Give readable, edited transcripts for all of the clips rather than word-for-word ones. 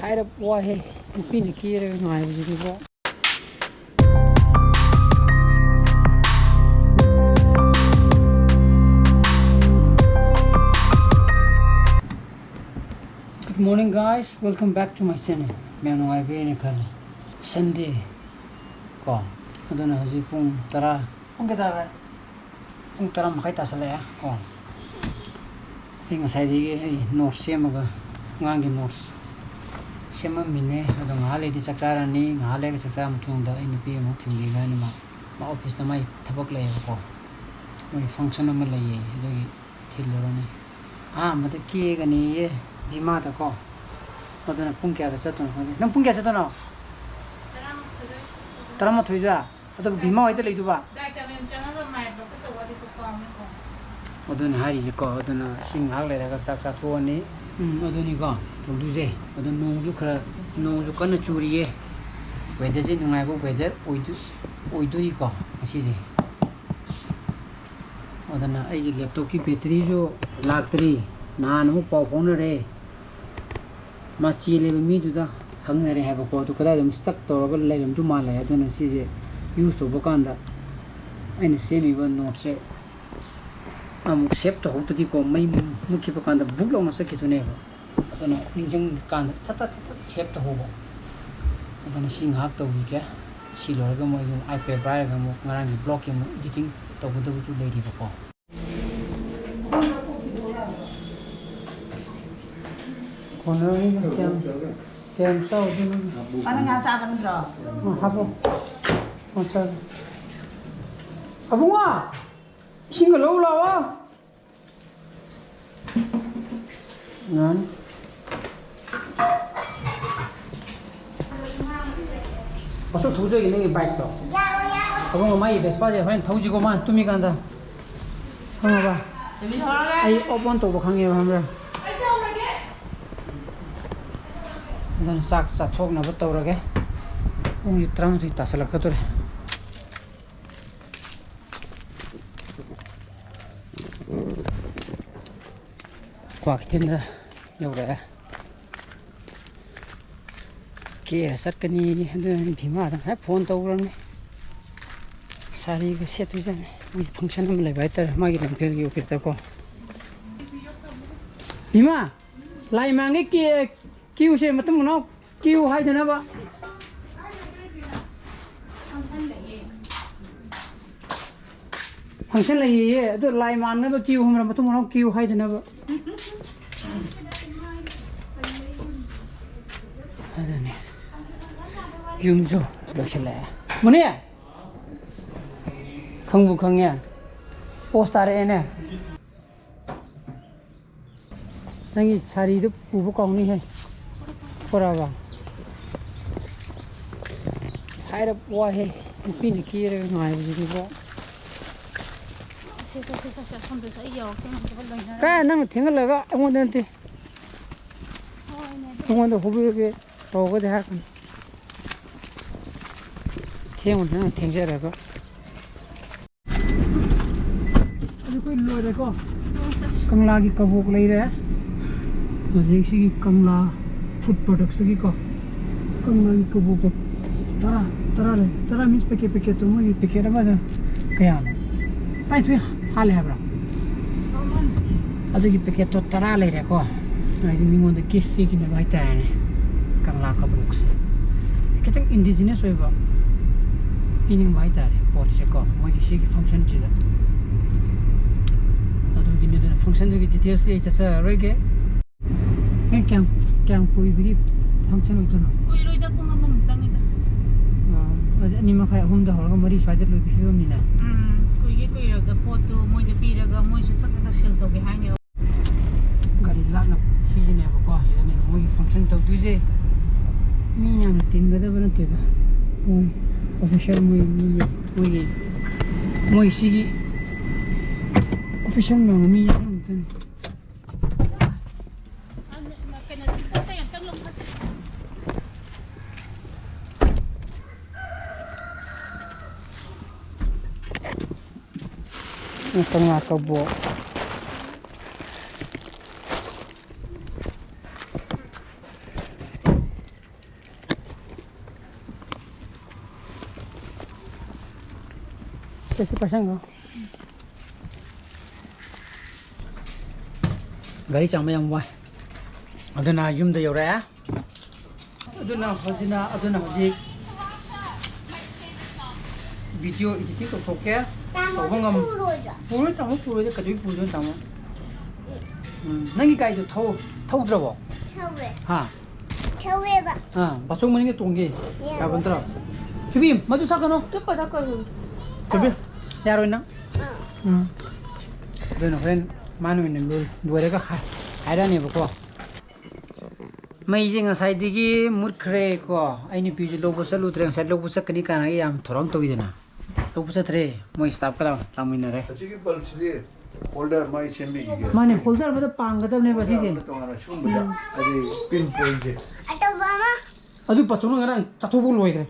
Waakhre Waakhre Nupi ni Keraga Ngaibase ko. Good morning guys, welcome back to my channel. Mirang-Mahum ni kal Sunday ko. Aduna haji pung tara makai tasala ya ko. Inga sai di north semaga ngangi north sema mine adong hale di sakara ni hale ke sakara mutung da ini pi mo thimgi ga ni ma office ta mai thabak lai ko. Moi function ma lai ye dogi thillo ni. Mate ki ga ni ye bima da ko. Aduna pung kya da chatun ko. Nang pung kya chatuna? Tarama thoida. Adog bima hoida leidu ba. Aduna hari je ko aduna sing hak lai daga sak sak thuani. Aduni ko tongduje. Adun nongju khara nongju kana churiye. Weather je nungai bo weather oidu ko asi je. Aduna ai laptop ki battery jo laktri nan mu pau phone re. Machi le mi du da hangnare ha ba ko to kada dum stuck to ro lai dum tu ma lai aduna si je use to bokanda aina semi ba note se amuk shape to hoto di ko mai mukhi bokanda book lo masa ki to ne ba aduna ningjang kan tata shape to hobo aduna sing hak to gi ke si lo ga mo yung ipad ba ga mo ngarang gi block yung editing to bu chu lai di ba ko kono ni kem sao din Ano nga sa akin bro? habo Macam Abang ah, single low lawa. Nan. Pasal tujuh ini bike tu. Abang mai Vespa je, friend tahu juga mana tu mikir anda. Hang apa? Ay open tu bukan ya hamra. Dan sak thok na betul lagi. Ung itram tu tak salah katur. Waakhre da yauda ke satkani adun bima da phone tawran sari ga setu jan function am lai baitar magi ram phel gi okir ta ko bima lai mangi ki use matum no ki hai dana ba function lai ye adu lai man na ba ki humra matum no ki hai dana ba adane yumjo lokhle mune khangbu khangya poster ene nangi sari du pubu kongni hai poraba Waakhre Waakhre Nupi ni Keraga Ngaibase ko ka nang thengalaga amodante tungone hobe toga de hakan theng na thengjara ko ani koi lore ko kangla gi kabok lai re aje si gi kangla food products gi ko kangla gi kabok tara mis paket to mo gi paket ba da kaya pai tu hal hai bra adu gi paket to tara lai re ko ai ni ngon de kifi ki na bai ta ne kangla kabok se ketang indigenous oi ba ining bai ta re pot se ko mo gi si gi function ji da adu gi ni de function gi details ye cha sa roi ge kyang koi bi function oi to no Koi roi da pung amam tang ida. ani ma khai hum da hol ga mari sai de loi bi ni na Koi ra da pot to moi da pi ra ga moi su thak na sel to ge hai ne. gari la na si ji ne ba ko si ne mo gi function to du je mi nyam tin ga da ban te da moi official moi si gi official no mi nyam tin Kena si pot yang tang long kasi. tengah kabok Sesi pasang ko. Gari chang mayang wai. Aduna yum da yore. Aduna hojik. Video editing ko toke. Tawang puro tamo puro de kadui puro tamo. Nangi kai jo thau drabo. Ha. Thauwe ba. Ha, basong mani ke tongge. Ka bantra. Kibim, madu sakano. Takar. Kibi. Yaro na. Dono friend manu in lul duare ka haira ne bako. Mai jing asai digi murkhre ko aini piju lobo salu treng sa lobo sakani kana yam thorong to idena. Lobo satre moi staff kara tamina re. Asigi balchli holder mai chembi gi. Mane holder bada panggadam ne basi je. Tongara shumbuja adi pin point je. Ato mama. Adu pachono ngara chachobu loi kre.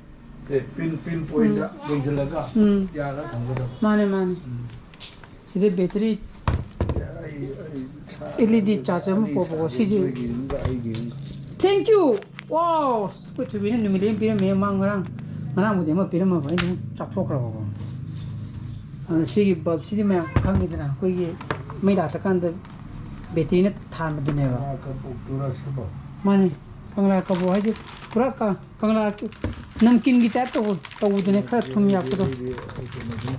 Pin point da gonjalaga. Ya la thangada. Mane. Side battery LED charger mo po sije. Thank you. Wow, put to be in the million pin me mangrang. Ngarang mo de ma pin ma bai du chakthok ra ko. Sigi bulb sidi ma khang ni dina koi gi mai da ta kan da battery ne than ma dine ba. Ka pura sabo. Mane kangla ka bo haje pura ka kangla namkin gi tap to dine khar thum ya ko.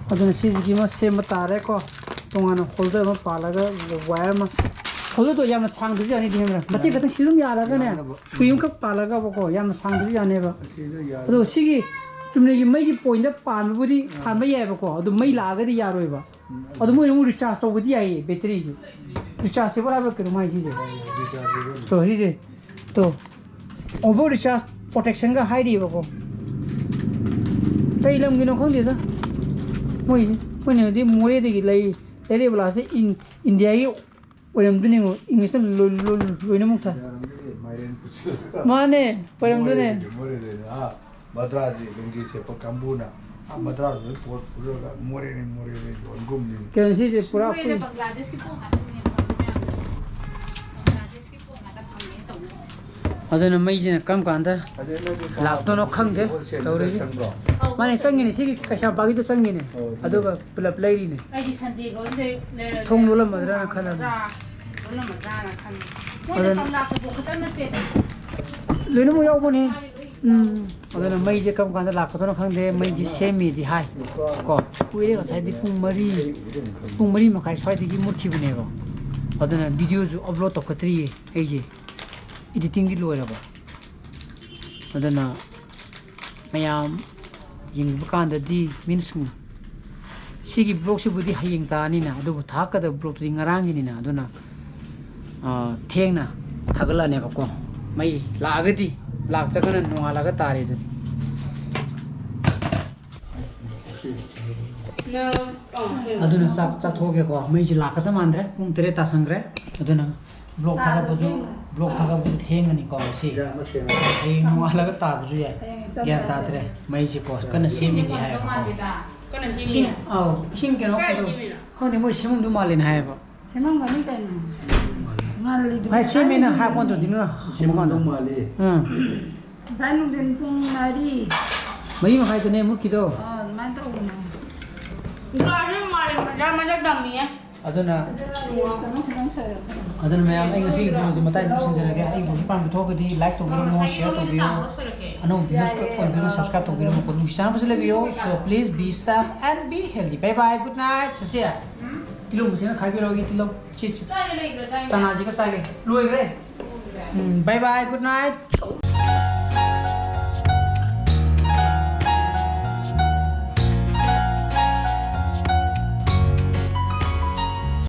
Adana sigi gi ma sem ta re ko. Tongana holder ma palaga wire ma holder to yam sang du jani dimra mati batang sirum ya laga ne suyum ka palaga bako yam sang du jani ba ado sigi chumne gi mai gi point da pan budi khan ba ye bako ado mai laga di ya roi ba ado mo mu recharge to budi ai battery ji recharge se barabar kru mai ji to hi je to over recharge protection ga high di bako tai lam gi no khong de da moi ji moi ne di more de gi lai Eri belase India ini orang tu ni English lu ni mukta. Mana orang tu ni? Madras ni, English sepak Kambuna. Madras ni pura more ni orang gum ni. Kerana sih pura. Bangladesh ki pun ada ni. Bangladesh ki pun ada pangge tu. Ada nama ini kam kanda. Laptop nak khang deh. Tahu ni? Mana sang ini sih kasih bagi tu sang ini. Aduh ka play ni. Ai Sunday ko se Thong lula madra na khana. Lula madra na khana. Mo de kam la ko bokata na te. Lulu mo yau ni. Ada nama ini kam kanda laptop nak khang deh. Mai ji semi di hai. Ko. Kuih ka saya di pung mari makai saya di murci bune ko. Ada na video ju upload to katri aje. Editing di luar apa. Ada na mayam yang bukan di minus sigi blog si budi hayang ta ni na adu thak ka da blog tu ngarang ni na adu na theng na thagala ne ba ko mai lagadi lagta kana nuala ga tare du No. adu na sak cha thoge ko mai ji lagta mandre pung tere ta sangre adu na blog thaga bu theng ni ko si ai nuala ga ta bu ya ya ta tre mai ji ko kana semi di hai ko Kana simi. Sing, sing kena apa tu? Kau ni mesti semua tu malin hai apa? Semang kami kan. Ngali tu. Hai semi na hai pun tu di mana? Semua tu. Mali. Saya nungguin pung nari. Mari makai tu ni mur kita. Mantap guna. Enggak maling jangan macam dam ni ya. Ada na. Ada na macam ini sih tu mata itu sendiri lagi. Ini bukan pun betul ke di like tu video, share tu video. Anu video ko video subscribe tu video ko tu sama sila video. So please be safe and be healthy. Bye bye. Good night. Sasia. Tilo mesti na khai birogi tilo chich. Chana ji ka sage. Luai gre. Bye bye. Good night.